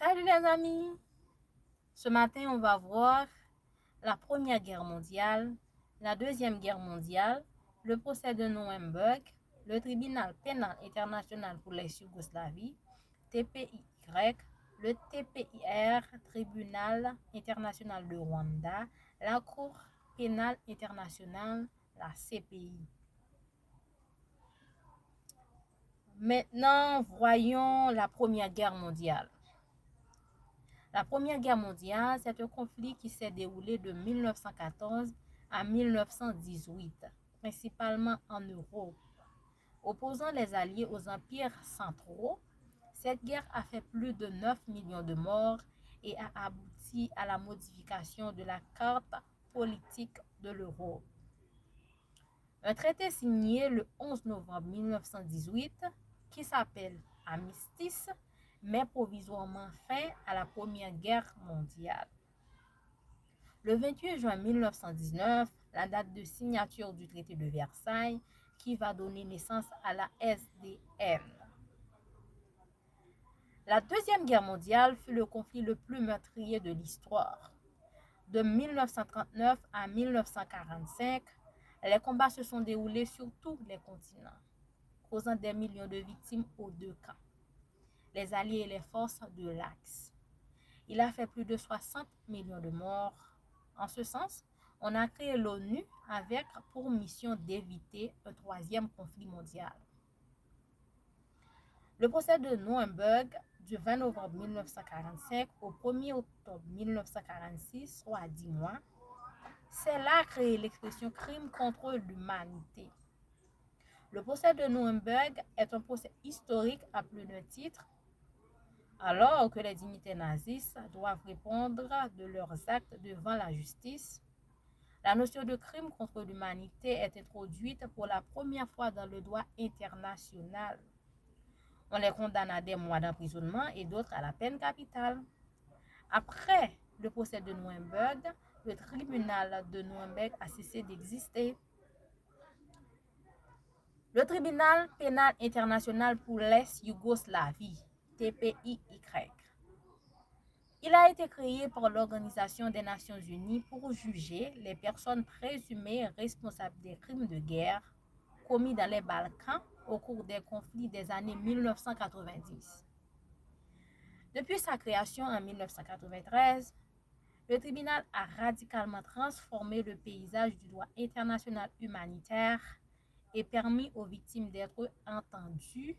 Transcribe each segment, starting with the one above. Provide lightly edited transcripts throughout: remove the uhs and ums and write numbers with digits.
Salut les amis! Ce matin, on va voir la Première Guerre mondiale, la Deuxième Guerre mondiale, le procès de Nuremberg, le Tribunal pénal international pour l'ex-Yougoslavie, TPY, le TPIR, Tribunal international de Rwanda, la Cour pénale internationale, la CPI. Maintenant, voyons la Première Guerre mondiale. La Première Guerre mondiale, c'est un conflit qui s'est déroulé de 1914 à 1918, principalement en Europe. Opposant les Alliés aux empires centraux, cette guerre a fait plus de 9 millions de morts et a abouti à la modification de la carte politique de l'Europe. Un traité signé le 11 novembre 1918, qui s'appelle Armistice, met provisoirement fin à la Première Guerre mondiale. Le 28 juin 1919, la date de signature du traité de Versailles, qui va donner naissance à la SDN. La Deuxième Guerre mondiale fut le conflit le plus meurtrier de l'histoire. De 1939 à 1945, les combats se sont déroulés sur tous les continents, causant des millions de victimes aux deux camps, les Alliés et les forces de l'Axe. Il a fait plus de 60 millions de morts. En ce sens, on a créé l'ONU avec pour mission d'éviter un troisième conflit mondial. Le procès de Nuremberg du 20 novembre 1945 au 1er octobre 1946, soit 10 mois, c'est là créé l'expression crime contre l'humanité. Le procès de Nuremberg est un procès historique à plus d'un titre, alors que les dignitaires nazis doivent répondre de leurs actes devant la justice. La notion de crime contre l'humanité est introduite pour la première fois dans le droit international. On les condamne à des mois d'emprisonnement et d'autres à la peine capitale. Après le procès de Nuremberg, le tribunal de Nuremberg a cessé d'exister. Le tribunal pénal international pour l'ex-Yougoslavie, TPIY. Il a été créé par l'Organisation des Nations Unies pour juger les personnes présumées responsables des crimes de guerre commis dans les Balkans au cours des conflits des années 1990. Depuis sa création en 1993, le tribunal a radicalement transformé le paysage du droit international humanitaire et permis aux victimes d'être entendues,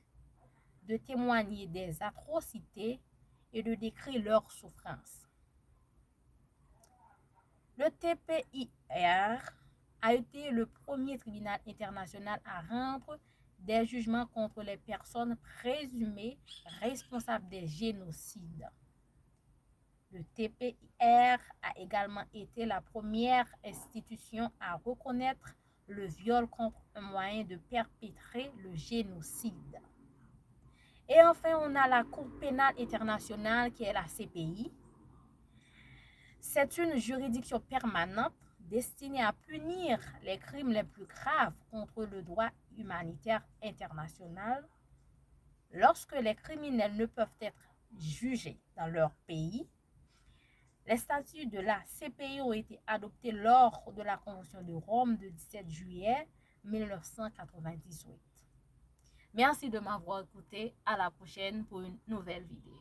de témoigner des atrocités et de décrire leurs souffrances. Le TPIR a été le premier tribunal international à rendre des jugements contre les personnes présumées responsables des génocides. Le TPIR a également été la première institution à reconnaître le viol comme un moyen de perpétrer le génocide. Et enfin, on a la Cour pénale internationale qui est la CPI. C'est une juridiction permanente destinée à punir les crimes les plus graves contre le droit humanitaire international. Lorsque les criminels ne peuvent être jugés dans leur pays, les statuts de la CPI ont été adoptés lors de la Convention de Rome du 17 juillet 1998. Merci de m'avoir écouté. À la prochaine pour une nouvelle vidéo.